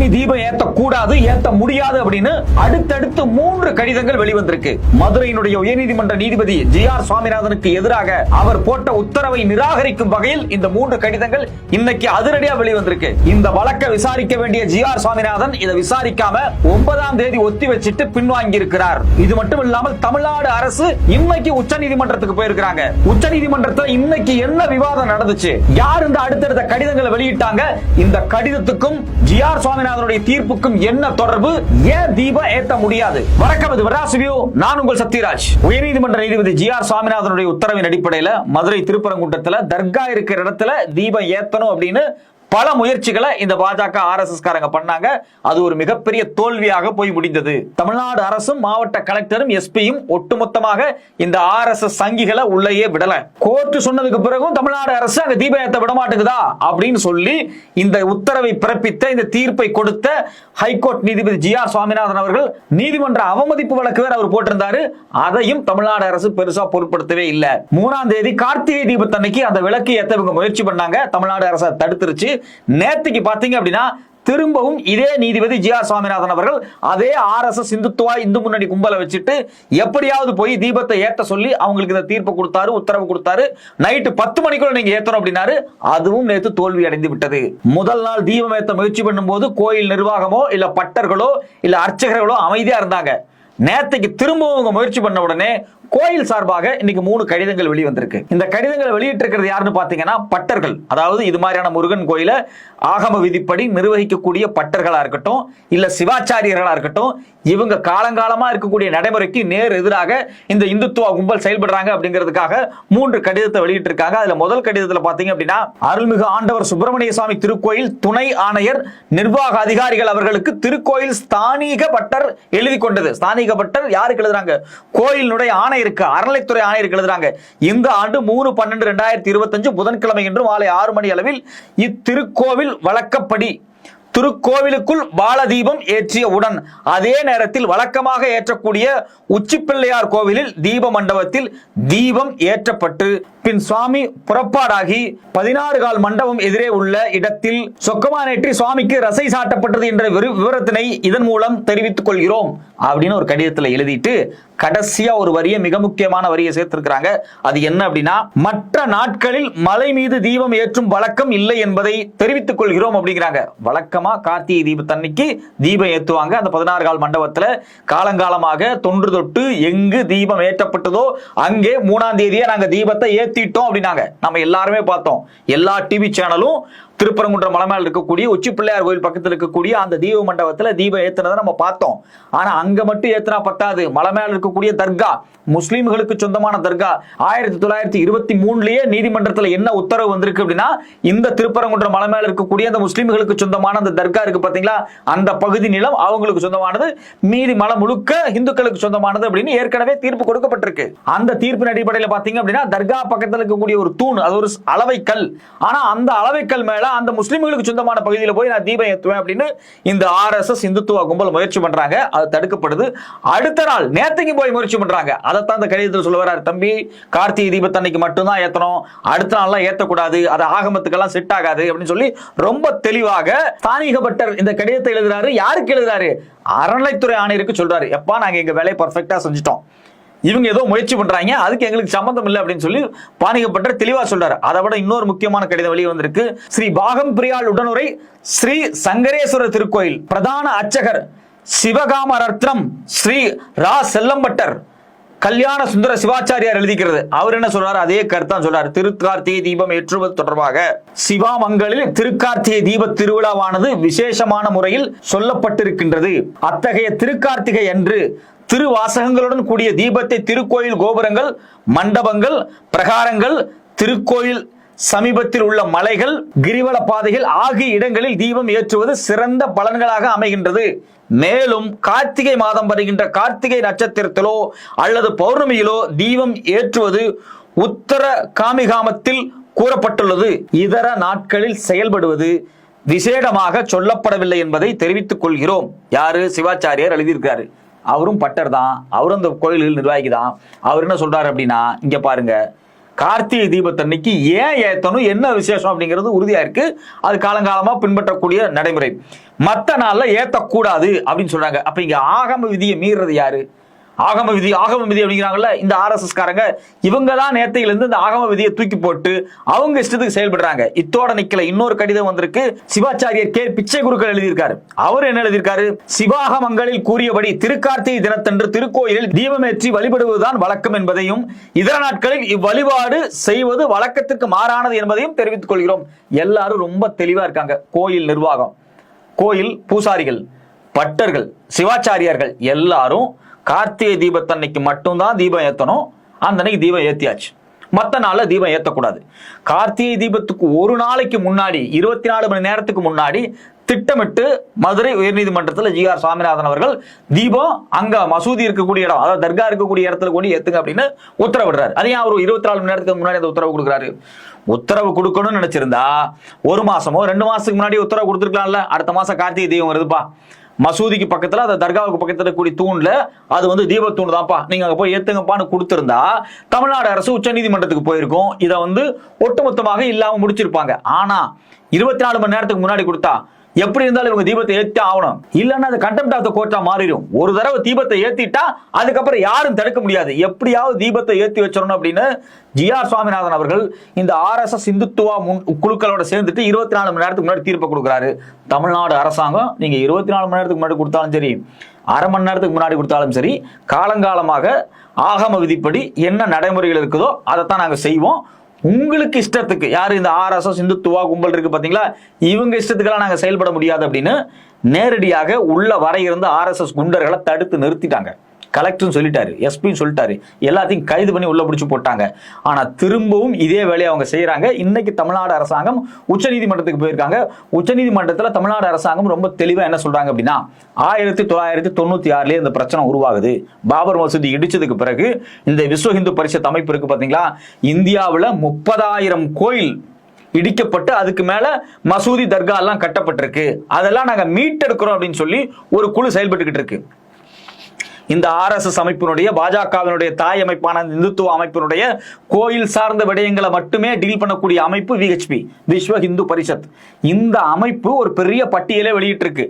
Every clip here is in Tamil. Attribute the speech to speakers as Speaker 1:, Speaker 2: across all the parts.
Speaker 1: இனி தீபம் ஏத்த கூடாது, ஏத்த முடியாது அப்படின்னு அடுத்தடுத்து 3 கடிதங்கள் வெளிவந்திருக்கு. மதுரையினுடைய உயர்நீதிமன்ற நீதிபதி ஜி.ஆர். சுவாமிநாதனுக்கு எதிராக அவர் போட்ட உத்தரவை நிராகரிக்கும் வகையில் இந்த 3 கடிதங்கள் இன்னைக்கு அதிரடியா வெளிவந்திருக்கு. இந்த வழக்கை விசாரிக்க வேண்டிய ஜி.ஆர். சுவாமிநாதன் இதை விசாரிக்காம 9ஆம் தேதி ஒத்தி வச்சிட்டு பின்வாங்கி இருக்கிறார். இது மட்டும் இல்லாமல் தமிழ்நாடு அரசு இன்னைக்கு உச்ச நீதிமன்றத்துக்கு போயிருக்காங்க. உச்ச நீதிமன்றத்தில் இன்னைக்கு என்ன விவாதம் நடந்துச்சு, யார் இந்த அடுத்தடுத்த கடிதங்களை வெளியிட்டாங்க, இந்த கடிதத்துக்கும் ஜி.ஆர். சுவாமிநாதனுடைய தீர்ப்புக்கும் என்ன தொடர்பு, ஏன் தீபம் ஏத்த முடியாது? வணக்கம், இது வராஸ் வியூ. நான் உங்கள் சத்யராஜ். உயர்நீதிமன்ற நீதிபதி ஜி.ஆர். சுவாமிநாதனுடைய உத்தரவின் அடிப்படையில் மதுரை திருப்பரங்குன்றத்தில் தர்கா இருக்கிற இடத்துல தீபம் ஏத்தணும் அப்படின்னு பல முயற்சிகளை இந்த பாஜக ஆர்எஸ்எஸ் காரங்க பண்ணாங்க. அது ஒரு மிகப்பெரிய தோல்வியாக போய் முடிந்தது. தமிழ்நாடு அரசும் மாவட்ட கலெக்டரும் எஸ்பியும் ஒட்டுமொத்தமாக இந்த ஆர்எஸ்எஸ் சங்கிகளை உள்ளேயே விடல. கோர்ட் சொன்னதுக்கு பிறகும் தமிழ்நாடு அரசு அங்க தீபம் ஏத்த விட மாட்டேங்குதா அப்படின்னு சொல்லி இந்த உத்தரவை பிறப்பித்த, இந்த தீர்ப்பை கொடுத்த ஹைகோர்ட் நீதிபதி ஜி.ஆர். சுவாமிநாதன் அவர்கள் நீதிமன்ற அவமதிப்பு வழக்கு வேற அவர் போட்டிருந்தாரு. அதையும் தமிழ்நாடு அரசு பெருசா பொருட்படுத்தவே இல்லை. 3ஆம் தேதி கார்த்திகை தீபத்தன்னைக்கு அந்த விளக்கு ஏத்த இவங்க முயற்சி பண்ணாங்க. தமிழ்நாடு அரசு தடுத்துருச்சு. நேத்துக்கு பாத்தீங்க அப்படின்னா திரும்பவும் இதே நீதிபதி ஜி.ஆர். சுவாமிநாதன் அவர்கள் அதே ஆர்எஸ்எஸ் இந்துத்துவா இந்து முன்னணி கும்பலை வச்சுட்டு எப்படியாவது போய் தீபத்தை ஏற்ற சொல்லி அவங்களுக்கு இந்த தீர்ப்பு கொடுத்தாரு, உத்தரவு கொடுத்தாரு. நைட்டு 10 மணிக்குள்ள நீங்க ஏத்தணும் அப்படின்னாரு. அதுவும் நேற்று தோல்வி அடைந்து விட்டது. முதல் நாள் தீபம் ஏற்ற முயற்சி பண்ணும்போது கோயில் நிர்வாகமோ இல்ல பட்டர்களோ இல்ல அர்ச்சகர்களோ அமைதியா இருந்தாங்க. நேற்றுக்கு திரும்பவும் முயற்சி பண்ண உடனே கோயில் சார்பாக இன்னைக்கு 3 கடிதங்கள் வெளிவந்திருக்கு. இந்த கடிதங்களை வெளியிட்டு இருக்கிறது யாருன்னு பாத்தீங்கன்னா பட்டர்கள். அதாவது இது மாதிரியான முருகன் கோயில ஆகம விதிப்படி நிர்வகிக்கக்கூடிய பட்டர்களா இருக்கட்டும் இல்ல சிவாச்சாரியர்களா இருக்கட்டும், இவங்க காலங்காலமா இருக்கக்கூடிய நடைமுறைக்கு நேர் எதிராக இந்த இந்துத்துவ கும்பல் செயல்படுறாங்க அப்படிங்கிறதுக்காக 3 கடிதத்தை வெளியிட்டு இருக்காங்க. அதுல முதல் கடிதத்துல பாத்தீங்க அப்படின்னா அருள்மிகு ஆண்டவர் சுப்பிரமணிய சுவாமி திருக்கோயில் துணை ஆணையர் நிர்வாக அதிகாரிகள் அவர்களுக்கு திருக்கோயில் ஸ்தானிக பட்டர் எழுதி கொண்டது. ஸ்தானிக பட்டர் யாருக்கு எழுதுறாங்க? கோயிலுடைய ஆணையர், அறநிலைத்துறை ஆணையருக்கு எழுதுறாங்க. இந்த ஆண்டு 3/12/2025 புதன்கிழமை என்று மாலை 6 மணி அளவில் இத்திருக்கோவில் வழக்கப்படி திருக்கோவிலுக்குள் பாலதீபம் ஏற்றிய உடன் அதே நேரத்தில் வழக்கமாக ஏற்றக்கூடிய உச்சிப்பிள்ளையார் கோவிலில் தீப மண்டபத்தில் தீபம் ஏற்றப்பட்டு பின் சுவாமி புறப்பாடாகி 16 கால் மண்டபம் எதிரே உள்ள இடத்தில் சொக்கமானேற்றி சுவாமிக்கு ரசை சாட்டப்பட்டது என்ற விவரத்தினை இதன் மூலம் தெரிவித்துக் கொள்கிறோம் அப்படின்னு ஒரு கடிதத்தில் எழுதிட்டு கடைசியா ஒரு வரியை, மிக முக்கியமான வரியை சேர்த்திருக்கிறாங்க. அது என்ன அப்படின்னா, மற்ற நாட்களில் மலை மீது தீபம் ஏற்றும் வழக்கம் இல்லை என்பதை தெரிவித்துக் கொள்கிறோம் அப்படிங்கிறாங்க. வழக்கமா கார்த்திகை தீபத்தன்னைக்கு தீபம் ஏற்றுவாங்க. அந்த 16 கால் மண்டபத்துல காலங்காலமாக தொன்று தொட்டு எங்கு தீபம் ஏற்றப்பட்டதோ அங்கே 3ஆம் தேதியே நாங்க தீபத்தை ஏத்திட்டோம் அப்படின்னாங்க. நம்ம எல்லாருமே பார்த்தோம். எல்லா டிவி சேனலும் திருப்பரங்குன்றம் மலை மேல இருக்கக்கூடிய உச்சி பிள்ளையார் கோயில் பக்கத்தில் இருக்கக்கூடிய அந்த தீப மண்டபத்துல தீபம் ஏத்துனதை நம்ம பார்த்தோம். ஆனா அங்க மட்டும் ஏத்துனா பத்தாது. மலை மேல இருக்கக்கூடிய தர்கா, முஸ்லிம்களுக்கு சொந்தமான தர்கா, 1923லயே நீதிமன்றத்தில் என்ன உத்தரவு வந்திருக்கு அப்படின்னா, இந்த திருப்பரங்குன்றம் மலை மேல இருக்கக்கூடிய அந்த முஸ்லிம்களுக்கு சொந்தமான அந்த தர்கா இருக்கு பாத்தீங்களா, அந்த பகுதி நிலம் அவங்களுக்கு சொந்தமானது, மீதி மலை முழுக்க இந்துக்களுக்கு சொந்தமானது அப்படின்னு ஏற்கனவே தீர்ப்பு கொடுக்கப்பட்டிருக்கு. அந்த தீர்ப்பின் அடிப்படையில் பாத்தீங்க அப்படின்னா தர்கா பக்கத்தில் இருக்கக்கூடிய ஒரு தூண், அது ஒரு அளவை கல். ஆனா அந்த அளவை கல் மேல அந்த முஸ்லிம்களுக்கு சொந்தமான பகுதியில் போய் நான் தீபம் ஏற்றுவேன் அப்படின்னு இந்த ஆர்எஸ்எஸ் இந்துத்துவ கும்பல் முயற்சி பண்றாங்க. அது தடுக்கப்படுது. அடுத்த நாள் நேத்துக்கு போய் முயற்சி பண்றாங்க. அதைத்தான் இந்த கடிதத்தில் சொல்ல வர்றாரு, தம்பி கார்த்திகை தீபத்தன்னைக்கு மட்டும்தான் ஏத்தணும், அடுத்த நாள்லாம் ஏத்தக்கூடாது, அது ஆகமத்துக்கெல்லாம் செட் ஆகாது அப்படின்னு சொல்லி ரொம்ப தெளிவாக ஸ்தானிக பட்டர் இந்த கடிதத்தை எழுதுறாரு. யாருக்கு எழுதுறாரு? அறநிலைத்துறை ஆணையருக்கு சொல்றாரு. எப்பா நாங்க எங்க வேலையை பர்ஃபெக்டா செஞ்சுட்டோம், இவங்க ஏதோ முயற்சி பண்றாங்க, அதுக்கு எங்களுக்கு சம்பந்தம் இல்லை அப்படின்னு சொல்லி பாணிகப்பட்டர் தெளிவா சொல்றாரு. அதை விட இன்னொரு முக்கியமான கடிதம் வெளியே வந்திருக்கு. ஸ்ரீ பாகம் பிரியாள் உடனுரை ஸ்ரீ சங்கரேஸ்வரர் திருக்கோயில் பிரதான அர்ச்சகர் சிவகாம ரத்னம் ஸ்ரீ ரா செல்லம்பட்டர் கல்யாண சுந்தர சிவாச்சாரியார் எழுதிக்கிறது. அவர் என்ன சொல்றாரு? அதே கருத்தான் சொல்றாரு. திருக்கார்த்திகை தீபம் ஏற்றுவது தொடர்பாக சிவாமங்களில் திருக்கார்த்திகை தீப திருவிழாவானது விசேஷமான முறையில் சொல்லப்பட்டிருக்கின்றது. அத்தகைய திருக்கார்த்திகை அன்று திருவாசகங்களுடன் கூடிய தீபத்தை திருக்கோயில் கோபுரங்கள், மண்டபங்கள், பிரகாரங்கள், திருக்கோயில் சமீபத்தில் உள்ள மலைகள், கிரிவல பாதைகள் ஆகிய இடங்களில் தீபம் ஏற்றுவது சிறந்த பலன்களாக அமைகின்றது. மேலும் கார்த்திகை மாதம் வருகின்ற கார்த்திகை நட்சத்திரத்திலோ அல்லது பௌர்ணமியிலோ தீபம் ஏற்றுவது உத்தர காமிகாமத்தில் கூறப்பட்டுள்ளது. இதர நாட்களில் செயல்படுவது விசேடமாக சொல்லப்படவில்லை என்பதை தெரிவித்துக் கொள்கிறோம். யாரு? சிவாச்சாரியார் எழுதியிருக்காரு. அவரும் பட்டர் தான், அவரும் அந்த கோயில்கள் நிர்வாகி தான். அவர் என்ன சொல்றாரு அப்படின்னா, இங்க பாருங்க, கார்த்திகை தீபத்தன்னைக்கு ஏன் ஏத்தணும், என்ன விசேஷம் அப்படிங்கிறது உறுதியா இருக்கு. அது காலங்காலமா பின்பற்றக்கூடிய நடைமுறை. மத்த நாள்ல ஏத்தக்கூடாது அப்படின்னு சொல்றாங்க. அப்ப இங்க ஆகம விதியை மீறது யாரு? ஆகம விதி அப்படிங்கிறாங்கல்ல இந்த ஆர்எஸ்எஸ் காரங்க, இவங்க தான் நேத்தையில இருந்து இந்த ஆகம விதியை தூக்கி போட்டு அவங்க இஷ்டத்துக்கு செயல்படுறாங்க. இத்தோட நிக்கல, இன்னொரு கடிதம் வந்திருக்கு. சிவாச்சாரியர் கே பிச்சை குருக்கள் எழுதியிருக்காரு. அவர் என்ன எழுதியிருக்காரு? சிவாகமங்களில் கூறியபடி திருக்கார்த்திகை தினத்தன்று திருக்கோயிலில் தீபமேற்றி வழிபடுவதுதான் வழக்கம் என்பதையும், இதர நாட்களில் இவ்வழிபாடு செய்வது வழக்கத்திற்கு மாறானது என்பதையும் தெரிவித்துக் கொள்கிறோம். எல்லாரும் ரொம்ப தெளிவா இருக்காங்க. கோயில் நிர்வாகம், கோயில் பூசாரிகள், பட்டர்கள், சிவாச்சாரியார்கள் எல்லாரும் கார்த்திகை தீபத்தன்னைக்கு மட்டும்தான் தீபம் ஏத்தணும். அந்த அன்னைக்கு தீபம் ஏத்தியாச்சு, மற்ற நாள்ல தீபம் ஏத்தக்கூடாது. கார்த்திகை தீபத்துக்கு ஒரு நாளைக்கு முன்னாடி 24 மணி நேரத்துக்கு முன்னாடி திட்டமிட்டு மதுரை உயர்நீதிமன்றத்தில் ஜி.ஆர். சுவாமிநாதன் அவர்கள் தீபம் அங்க மசூதி இருக்கக்கூடிய இடம், அதாவது தர்கா இருக்கக்கூடிய இடத்துல கொண்டு ஏத்துங்க அப்படின்னு உத்தரவிடுறாரு. அதையும் அவர் 24 மணி நேரத்துக்கு முன்னாடி அந்த உத்தரவு கொடுக்குறாரு. உத்தரவு கொடுக்கணும்னு நினைச்சிருந்தா 1 மாசமோ 2 மாசத்துக்கு முன்னாடி உத்தரவு கொடுத்துருக்கலாம்ல. அடுத்த மாசம் கார்த்திகை தீபம் வருதுப்பா, மசூதிக்கு பக்கத்துல, அந்த தர்காவுக்கு பக்கத்துல கூடிய தூண்ல அது வந்து தீபத்தூண் தான்ப்பா, நீங்க அங்க போய் ஏத்துங்கப்பான்னு கொடுத்திருந்தா தமிழ்நாடு அரசு உச்ச நீதிமன்றத்துக்கு போயிருக்கும். இதை வந்து ஒட்டுமொத்தமாக இல்லாம முடிச்சிருப்பாங்க. ஆனா 24 மணி நேரத்துக்கு முன்னாடி கொடுத்தா எப்படி இருந்தாலும் இவங்க தீபத்தை ஏத்தி ஆகணும். இல்லன்னா அது கண்டெம்ட் ஆஃப் தி கோர்ட்டா மாறிடும். ஒரு தடவை தீபத்தை ஏத்திட்டா அதுக்கப்புறம் யாரும் தடுக்க முடியாது. எப்படியாவது தீபத்தை ஏத்தி வச்சிடணும் அப்படின்னு ஜி.ஆர். சுவாமிநாதன் அவர்கள் இந்த ஆர்எஸ்எஸ் இந்துத்துவா குழுக்களோட சேர்ந்துட்டு 24 மணி நேரத்துக்கு முன்னாடி தீர்ப்பு கொடுக்குறாரு. தமிழ்நாடு அரசாங்கம் நீங்க 24 மணி நேரத்துக்கு முன்னாடி கொடுத்தாலும் சரி, அரை மணி நேரத்துக்கு முன்னாடி கொடுத்தாலும் சரி, காலங்காலமாக ஆகம விதிப்படி என்ன நடைமுறைகள் இருக்குதோ அதைத்தான் நாங்க செய்வோம். உங்களுக்கு இஷ்டத்துக்கு, யாரு இந்த ஆர்எஸ்எஸ் இந்துத்துவா கும்பல் இருக்கு பாத்தீங்களா, இவங்க இஷ்டத்துக்கெல்லாம் நாங்க செயல்பட முடியாது அப்படின்னு நேரடியாக உள்ள வர இருந்த ஆர்எஸ்எஸ் குண்டர்களை தடுத்து நிறுத்திட்டாங்க. கலெக்டர் சொல்லிட்டாரு, எஸ்பின்னு சொல்லிட்டாரு, எல்லாத்தையும் கைது பண்ணி உள்ள பிடிச்சு போட்டாங்க. ஆனா திரும்பவும் இதே வேலையை அவங்க செய்யறாங்க. இன்னைக்கு தமிழ்நாடு அரசாங்கம் உச்சநீதிமன்றத்துக்கு போயிருக்காங்க. உச்சநீதிமன்றத்தில் தமிழ்நாடு அரசாங்கம் ரொம்ப தெளிவா என்ன சொல்றாங்க அப்படின்னா, 1996 இந்த பிரச்சனை உருவாகுது. பாபர் மசூதி இடிச்சதுக்கு பிறகு இந்த விஸ்வ இந்து பரிஷத் அமைப்பு இருக்கு பாத்தீங்களா, இந்தியாவில் 30,000 கோயில் இடிக்கப்பட்டு அதுக்கு மேல மசூதி தர்கா எல்லாம் கட்டப்பட்டிருக்கு. அதெல்லாம் நாங்க மீட்டெடுக்கிறோம் அப்படின்னு சொல்லி ஒரு குழு செயல்பட்டுக்கிட்டு இருக்கு. இந்த ஆர்எஸ்எஸ் அமைப்பினுடைய, பாஜகவினுடைய தாய் அமைப்பான இந்துத்துவ அமைப்பினுடைய கோயில் சார்ந்த விடயங்களை மட்டுமே டீல் பண்ணக்கூடிய அமைப்பு விஹெச்பி, விஸ்வ இந்து பரிஷத். இந்த அமைப்பு ஒரு பெரிய பட்டியலை வெளியிட்டு இருக்கு.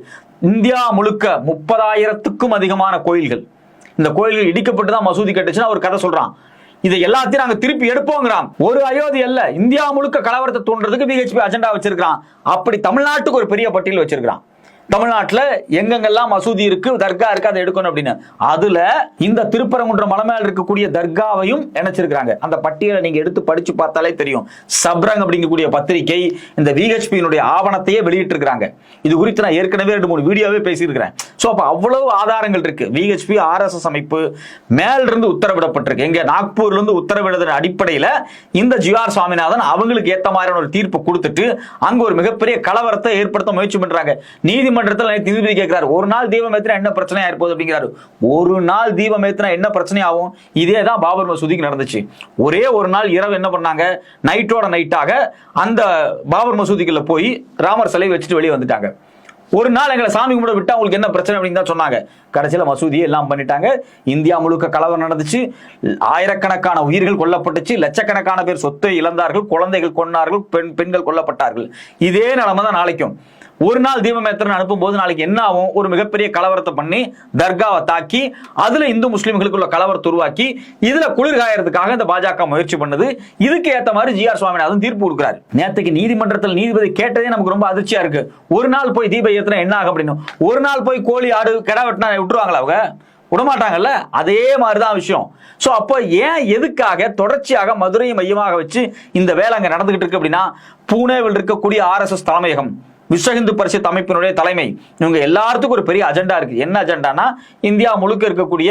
Speaker 1: இந்தியா முழுக்க 30,000க்கும் அதிகமான கோயில்கள், இந்த கோயில்கள் இடிக்கப்பட்டு தான் மசூதி கட்டுச்சுன்னா ஒரு கதை சொல்றான். இதை எல்லாத்தையும் நாங்க திருப்பி எடுப்போங்கிறான். ஒரு அயோத்தி அல்ல, இந்தியா முழுக்க கலவரத்தை தோன்றதுக்கு விஹெச்பி அஜெண்டா வச்சிருக்கான். அப்படி தமிழ்நாட்டுக்கு ஒரு பெரிய பட்டியல் வச்சிருக்கான். தமிழ்நாட்டில் எங்கெங்கெல்லாம் மசூதி இருக்கு, தர்கா இருக்கு, அதை எடுக்கணும் அப்படின்னு. அதுல இந்த திருப்பரங்குன்றம் மலை மேல இருக்கக்கூடிய தர்காவையும் இணைச்சிருக்காங்க. அந்த பட்டியலை நீங்க எடுத்து படிச்சு பார்த்தாலே தெரியும். சப்ரங் அப்படிங்கக்கூடிய பத்திரிகை இந்த விஹெச்பியினுடைய ஆவணத்தையே வெளியிட்டு இருக்காங்க. இது குறித்து நான் ஏற்கனவே 2-3 வீடியோவே பேசியிருக்கிறேன். சோ அப்ப அவ்வளவு ஆதாரங்கள் இருக்கு. விஹெச்பி ஆர்எஸ்எஸ் அமைப்பு மேல இருந்து உத்தரவிடப்பட்டிருக்கு. எங்க நாக்பூர்ல இருந்து உத்தரவிடுதல் அடிப்படையில இந்த ஜி.ஆர். சுவாமிநாதன் அவங்களுக்கு ஏத்த மாதிரியான ஒரு தீர்ப்பு கொடுத்துட்டு அங்க ஒரு மிகப்பெரிய கலவரத்தை ஏற்படுத்த முயற்சி பண்றாங்க. நீதிமன்றத்தில் நீதிபதி கேட்கிறார், ஒரு நாள் தீபம் ஏத்தினா என்ன பிரச்சனை ஆயிருப்போது அப்படிங்கிறாரு. ஒரு நாள் தீபம் ஏத்தினா என்ன பிரச்சனை ஆகும்? இதேதான் பாபர் மசூதிக்கு நடந்துச்சு. ஒரே ஒரு நாள் இரவு என்ன பண்ணாங்க, நைட்டோட நைட்டாக அந்த பாபர் மசூதிக்குள்ள போய் ராமர் சிலை வச்சுட்டு வெளியே வந்துட்டாங்க. ஒரு நாள் எங்களை சாமி கும்பிட விட்டா உங்களுக்கு என்ன பிரச்சனை அப்படின்னு தான் சொன்னாங்க. கடைசியில் மசூதியை எல்லாம் பண்ணிட்டாங்க. இந்தியா முழுக்க கலவரம் நடந்துச்சு. ஆயிரக்கணக்கான உயிர்கள் கொல்லப்பட்டுச்சு. லட்சக்கணக்கான பேர் சொத்தை இழந்தார்கள், குழந்தைகள் கொன்னார்கள், பெண்கள் கொல்லப்பட்டார்கள். இதே நிலைமை தான் நாளைக்கும். ஒரு நாள் தீபம் ஏத்திரன் அனுப்பும் போது நாளைக்கு என்ன ஆகும்? ஒரு மிகப்பெரிய கலவரத்தை பண்ணி தர்காவை தாக்கி அதுல இந்து முஸ்லிம்களுக்குள்ள கலவரத்தை உருவாக்கி இதுல குளிர்காயறதுக்காக இந்த பாஜக முயற்சி பண்ணது. இதுக்கு ஏத்த மாதிரி ஜி.ஆர். சுவாமிநாதன் தீர்ப்பு கொடுக்கிறார். நேற்றுக்கு நீதிமன்றத்தில் நீதிபதி கேட்டதே நமக்கு ரொம்ப அதிர்ச்சியா இருக்கு. ஒரு நாள் போய் தீபம் ஏத்தினா என்ன ஆகும் அப்படின்னு. ஒரு நாள் போய் கோழி ஆடு கிடா வெட்டினா விட்டுருவாங்களா? அவங்க விடமாட்டாங்கல்ல. அதே மாதிரிதான் விஷயம். சோ அப்போ ஏன் எதுக்காக தொடர்ச்சியாக மதுரையை மையமாக வச்சு இந்த வேலை அங்க நடந்துகிட்டு இருக்கு அப்படின்னா, பூனேவில் இருக்கக்கூடிய ஆர்எஸ்எஸ் தலைமையகம், விஸ்வ இந்து பரிஷத் அமைப்பினுடைய தலைமை, இவங்க எல்லாத்துக்கும் ஒரு பெரிய அஜெண்டா இருக்கு. என்ன அஜெண்டானா, இந்தியா முழுக்க இருக்கக்கூடிய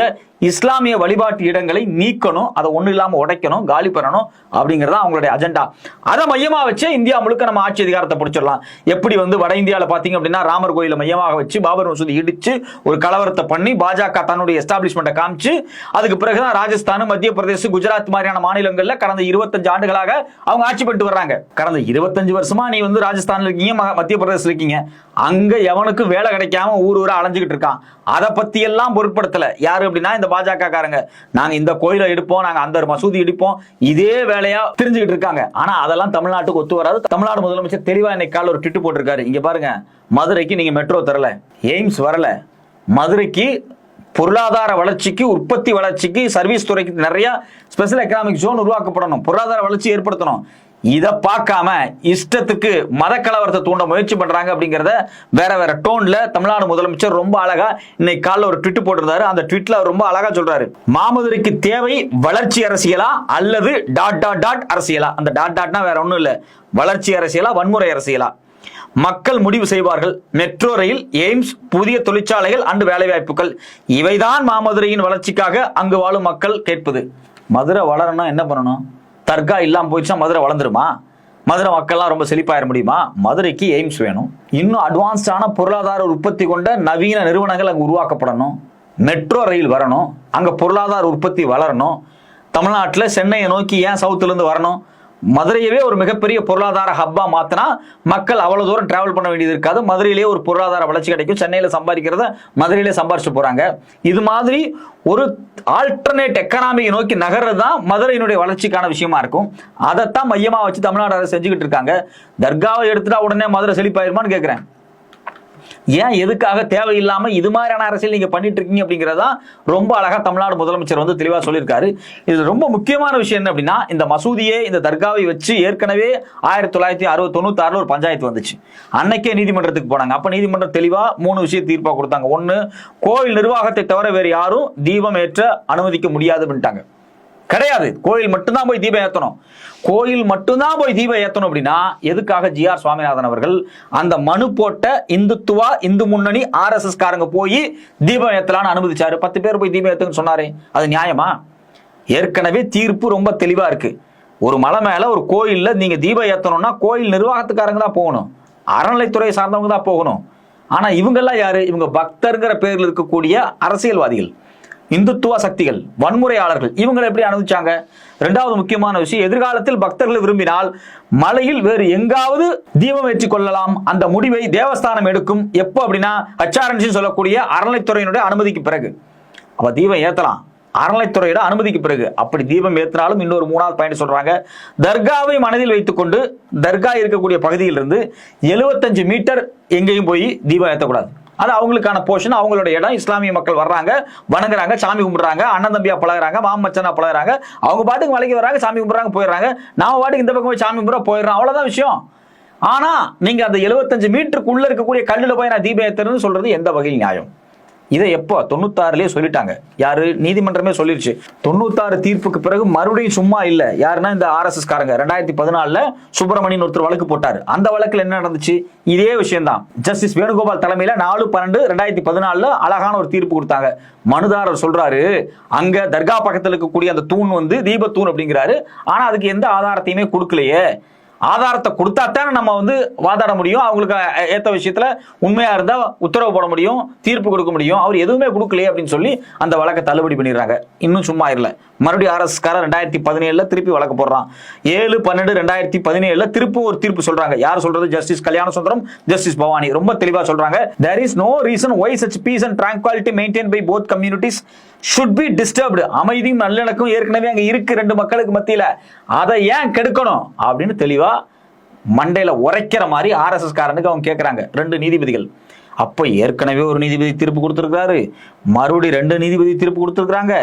Speaker 1: இஸ்லாமிய வழிபாட்டு இடங்களை நீக்கணும், அதை ஒண்ணு இல்லாம உடைக்கணும், காலி பண்ணணும் அப்படிங்கறத அவங்களுடைய அஜெண்டா. அதை மையமா வச்சு இந்தியா முழுக்க நம்ம ஆட்சி அதிகாரத்தை பிடிச்சிடலாம். எப்படி வட இந்தியாவில் பாத்தீங்க அப்படின்னா ராமர் கோயிலை மையமாக வச்சு பாபர் மசூதி இடிச்சு ஒரு கலவரத்தை பண்ணி பாஜக தன்னுடைய எஸ்டாப்ளிஷ்மெண்ட்டை காமிச்சு அதுக்கு பிறகுதான் ராஜஸ்தான், மத்திய பிரதேச, குஜராத் மாதிரியான மாநிலங்கள்ல கடந்த 25 ஆண்டுகளாக அவங்க ஆட்சி பண்ணிட்டு வர்றாங்க. கடந்த 25 வருஷமா நீ ராஜஸ்தான்ல இருக்கீங்க, மத்திய பிரதேச இருக்கீங்க. அங்க எவனுக்கு வேலை கிடைக்காம ஊர் ஊரா அலைஞ்சுக்கிட்டு இருக்கான். அதை பத்தி எல்லாம் பொருட்படுத்தல யாரு அப்படின்னா இந்த பாஜக காரங்க. நாங்க இந்த கோயிலை எடுப்போம், நாங்க அந்த மசூதி இடிப்போம், இதே வேலையா தெரிஞ்சுக்கிட்டு இருக்காங்க. ஆனா அதெல்லாம் தமிழ்நாட்டுக்கு ஒத்து வராது. தமிழ்நாடு முதலமைச்சர் தெளிவா இன்னைக்கு காலையில ஒரு ட்விட் போட்டிருக்காரு. இங்க பாருங்க, மதுரைக்கு நீங்க மெட்ரோ தரல, எய்ம்ஸ் வரல, மதுரைக்கு பொருளாதார வளர்ச்சிக்கு, உற்பத்தி வளர்ச்சிக்கு, சர்வீஸ் துறைக்கு நிறைய ஸ்பெஷல் எக்கனாமிக் ஜோன் உருவாக்கப்படணும், பொருளாதார வளர்ச்சி ஏற்படுத்தணும். இதை பார்க்காம இஷ்டத்துக்கு மத கலவரத்தை தூண்ட முயற்சி பண்றாங்க அப்படிங்கறத வேற வேற டோன்ல தமிழ்நாடு முதலமைச்சர் ரொம்ப அழகா இன்னைக்கு காலைல ஒரு ட்விட் போட்டிருந்தாரு. அந்த ட்விட்ல ரொம்ப அழகா சொல்றாரு, மாமதுரைக்கு தேவை வளர்ச்சி அரசியலா அல்லது டாட் டாட் டாட் அரசியலா. அந்த டாட் டாட்னா வேற ஒண்ணும் இல்ல, வளர்ச்சி அரசியலா வன்முறை அரசியலா மக்கள் முடிவு செய்வார்கள். மெட்ரோ ரயில், எய்ம்ஸ், புதிய தொழிற்சாலைகள் அண்டு வேலைவாய்ப்புகள், இவைதான் மாமதுரையின் வளர்ச்சிக்காக அங்கு வாழும் மக்கள் கேட்பது. மதுரை வளரணும் என்ன பண்ணணும்? தர்கா இல்லாம போயிடுச்சா மதுரை வளர்ந்துருமா? மதுரை மக்கள்லாம் ரொம்ப செழிப்பாயிர முடியுமா? மதுரைக்கு எய்ம்ஸ் வேணும், இன்னும் அட்வான்ஸ்டான பொருளாதார உற்பத்தி கொண்ட நவீன நிறுவனங்கள் அங்கு உருவாக்கப்படணும், மெட்ரோ ரயில் வரணும், அங்க பொருளாதார உற்பத்தி வளரணும். தமிழ்நாட்டில் சென்னையை நோக்கி ஏன் சவுத்துல இருந்து வரணும்? மதுரையவே ஒரு மிகப்பெரிய பொருளாதார ஹப்பா மாத்தினா மக்கள் அவ்வளவு தூரம் டிராவல் பண்ண வேண்டியது இருக்காது. மதுரையிலேயே ஒரு பொருளாதார வளர்ச்சி கிடைக்கும். சென்னையில சம்பாதிக்கிறத மதுரையிலே சம்பாரிச்சு போறாங்க. இது மாதிரி ஒரு ஆல்டர்னேட் எக்கனாமியை நோக்கி நகர்றது தான் மதுரையினுடைய வளர்ச்சிக்கான விஷயமா இருக்கும். அதைத்தான் மையமா வச்சு தமிழ்நாடு அரசு செஞ்சுக்கிட்டு இருக்காங்க. தர்காவை எடுத்துட்டா உடனே மதுரை செழிப்பாயிருமான்னு கேட்கிறேன். ஏன் எதுக்காக தேவையில்லாம இது மாதிரியான அரசியல் நீங்க பண்ணிட்டு இருக்கீங்க அப்படிங்கறதா ரொம்ப அழகா தமிழ்நாடு முதலமைச்சர் வந்து தெளிவா சொல்லியிருக்காரு. இது ரொம்ப முக்கியமான விஷயம் என்ன அப்படின்னா, இந்த மசூதியை இந்த தர்காவை வச்சு ஏற்கனவே 1996 ஒரு பஞ்சாயத்து வந்துச்சு. அன்னைக்கே நீதிமன்றத்துக்கு போனாங்க. அப்ப நீதிமன்றம் தெளிவா 3 விஷயம் தீர்ப்பா கொடுத்தாங்க. ஒன்னு, கோயில் நிர்வாகத்தை தவிர வேறு யாரும் தீபம் ஏற்ற அனுமதிக்க முடியாதுன்னுட்டாங்க. கிடையாது, கோயில் மட்டும்தான் போய் தீபம் ஏற்றணும். கோயில் மட்டும்தான் போய் தீபம் ஏற்றணும் அப்படின்னா எதுக்காக ஜிஆர் சுவாமிநாதன் அவர்கள் அந்த மனு போட்ட இந்துத்துவா, இந்து முன்னணி, RSS காரங்க போய் தீபம் ஏற்றலான்னு அனுமதிச்சாரு? 10 பேர் போய் தீபம் ஏற்றுன்னு சொன்னாரு. அது நியாயமா? ஏற்கனவே தீர்ப்பு ரொம்ப தெளிவா இருக்கு. ஒரு மலை மேல ஒரு கோயில்ல நீங்க தீபம் ஏற்றணும்னா கோயில் நிர்வாகத்துக்காரங்க தான் போகணும், அறநிலைத்துறை சார்ந்தவங்க தான் போகணும். ஆனா இவங்கெல்லாம் யாரு? இவங்க பக்தர்கிற பேர்ல இருக்கக்கூடிய அரசியல்வாதிகள், இந்துத்துவ சக்திகள், வன்முறையாளர்கள். இவங்களை எப்படி அனுமதிச்சாங்க? இரண்டாவது முக்கியமான விஷயம், எதிர்காலத்தில் பக்தர்கள் விரும்பினால் மலையில் வேறு எங்காவது தீபம் ஏற்றிக் கொள்ளலாம். அந்த முடிவை தேவஸ்தானம் எடுக்கும். எப்போ அப்படின்னா HRNC சொல்லக்கூடிய அறநிலைத்துறையினுடைய அனுமதிக்கு பிறகு. அப்ப தீபம் ஏத்தலாம், அறநிலைத்துறையோட அனுமதிக்கு பிறகு. அப்படி தீபம் ஏற்றினாலும் இன்னொரு 3வது பாயிண்ட் சொல்றாங்க, தர்காவை மனதில் வைத்துக் கொண்டு தர்கா இருக்கக்கூடிய பகுதியில் இருந்து 75 மீட்டர் எங்கேயும் போய் தீபம் ஏற்றக்கூடாது. அது அவங்களுக்கான போர்ஷன், அவங்களோட இடம். இஸ்லாமிய மக்கள் வர்றாங்க, வணங்குறாங்க, சாமி கும்பிடுறாங்க, அண்ணன் தம்பியா பழகுறாங்க, மாமச்சனா பழகுறாங்க. அவங்க பாட்டுக்கு மலைக்கு வர்றாங்க, சாமி கும்பிடுறாங்க, போயிடுறாங்க. நாம பாட்டுக்கு இந்த பக்கம் போய் சாமி கும்பிட போயிடுறோம், அவ்வளவுதான் விஷயம். ஆனா நீங்க அந்த 75 மீட்டருக்குள்ள இருக்கக்கூடிய கல்லுல போய் நான் தீபம் ஏத்துறேன்னு சொல்றது எந்த வகையில் நியாயம்? இதை எப்போ 96லயே சொல்லிட்டாங்க. யாரு? நீதிமன்றமே சொல்லிருச்சு. 96 தீர்ப்புக்கு பிறகு மறுபடியும் சும்மா இல்ல. யாருன்னா இந்த RSS காரங்க 2014ல சுப்பிரமணியன் ஒருத்தர் வழக்கு போட்டாரு. அந்த வழக்குல என்ன நடந்துச்சு? இதே விஷயம் தான். ஜஸ்டிஸ் வேணுகோபால் தலைமையில 4/12/2014 அழகான ஒரு தீர்ப்பு கொடுத்தாங்க. மனுதாரர் சொல்றாரு, அங்க தர்கா பக்கத்தில் இருக்கக்கூடிய அந்த தூண் வந்து தீபத்தூண் அப்படிங்கிறாரு. ஆனா அதுக்கு எந்த ஆதாரத்தையுமே கொடுக்கலையே. ஆதாரத்தை கொடுத்தாத்தானே நம்ம வந்து வாதாட முடியும், அவங்களுக்கு ஏத்த விஷயத்துல உண்மையா இருந்தா உத்தரவு போட முடியும், தீர்ப்பு கொடுக்க முடியும். அவர் எதுவுமே கொடுக்கலையே அப்படின்னு சொல்லி அந்த வழக்கை தள்ளுபடி பண்ணிடுறாங்க. இன்னும் சும்மா இல்ல, மறுபடியும் RSS காரர் 2017 திருப்பி வழக்கு போடுறான். 7/12/2017 திருப்பும் ஒரு தீர்ப்பு சொல்றாங்க. யார் சொல்றது? ஜஸ்டிஸ் கல்யாண சுந்தரம், ஜஸ்டிஸ் பவானி ரொம்ப தெளிவா சொல்றாங்க. there is no reason why such peace and tranquility maintained by both communities should be disturbed. அமைதியும் நல்லிணக்கம் ஏற்கனவே அங்க இருக்கு ரெண்டு மக்களுக்கு மத்தியில, அதை ஏன் கெடுக்கணும் அப்படின்னு தெளிவா மண்டையில உரைக்கிற மாதிரி RSS காரனுக்கு அவங்க கேட்கிறாங்க 2 நீதிபதிகள். அப்ப ஏற்கனவே ஒரு நீதிபதி தீர்ப்பு கொடுத்திருக்காரு, மறுபடியும் 2 நீதிபதி தீர்ப்பு கொடுத்திருக்காங்க.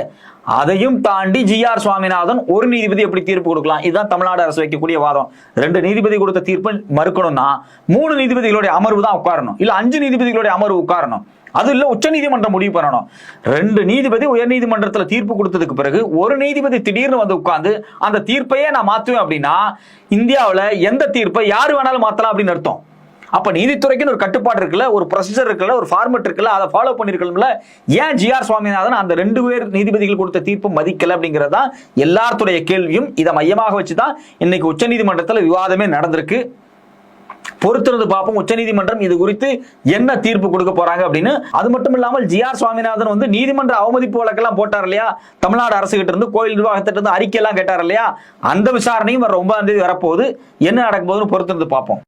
Speaker 1: அதையும் தாண்டி ஜிஆர் சுவாமிநாதன் ஒரு நீதிபதி எப்படி தீர்ப்பு கொடுக்கலாம்? இதுதான் தமிழ்நாடு அரசு வைக்கக்கூடிய வாதம். 2 நீதிபதி கொடுத்த தீர்ப்பு மறுக்கணும்னா 3 நீதிபதிகளுடைய அமர்வு தான் உட்காரணும், இல்ல 5 நீதிபதிகளுடைய அமர்வு உட்காரணும். அது இல்ல உச்ச நீதிமன்றம் முடிவு பண்ணணும். 2 நீதிபதி உயர் நீதிமன்றத்துல தீர்ப்பு கொடுத்ததுக்கு பிறகு ஒரு நீதிபதி திடீர்னு வந்து உட்கார்ந்து அந்த தீர்ப்பையே நான் மாத்துவேன் அப்படின்னா இந்தியாவில் எந்த தீர்ப்பை யாரு வேணாலும் மாத்தலாம் அப்படின்னு அர்த்தம். அப்ப நீதித்துறைக்குன்னு ஒரு கட்டுப்பாடு இருக்குல்ல, ஒரு ப்ரொசீஜர் இருக்குல்ல, ஒரு ஃபார்மேட் இருக்குல்ல, அதை ஃபாலோ பண்ணிருக்கணும்ல. ஏன் ஜிஆர் சுவாமிநாதன் அந்த 2 பேர் நீதிபதிகள் கொடுத்த தீர்ப்பு மதிக்கல அப்படிங்கறதா எல்லாருடைய கேள்வியும். இதை மையமாக வச்சுதான் இன்னைக்கு உச்ச நீதிமன்றத்தில் விவாதமே நடந்திருக்கு. பொறுத்திருந்து பார்ப்போம் உச்சநீதிமன்றம் இது குறித்து என்ன தீர்ப்பு கொடுக்க போறாங்க அப்படின்னு. அது மட்டும் இல்லாமல் ஜிஆர் சுவாமிநாதன் வந்து நீதிமன்ற அவமதிப்பு வழக்கெல்லாம் போட்டார் இல்லையா, தமிழ்நாடு அரசு கிட்ட இருந்து, கோயில் நிர்வாகத்திட்ட இருந்து அறிக்கை எல்லாம் கேட்டார் இல்லையா, அந்த விசாரணையும் வர 9ஆம் தேதி வரப்போகுது. என்ன நடக்க போகுதுன்னு பொறுத்திருந்து பார்ப்போம்.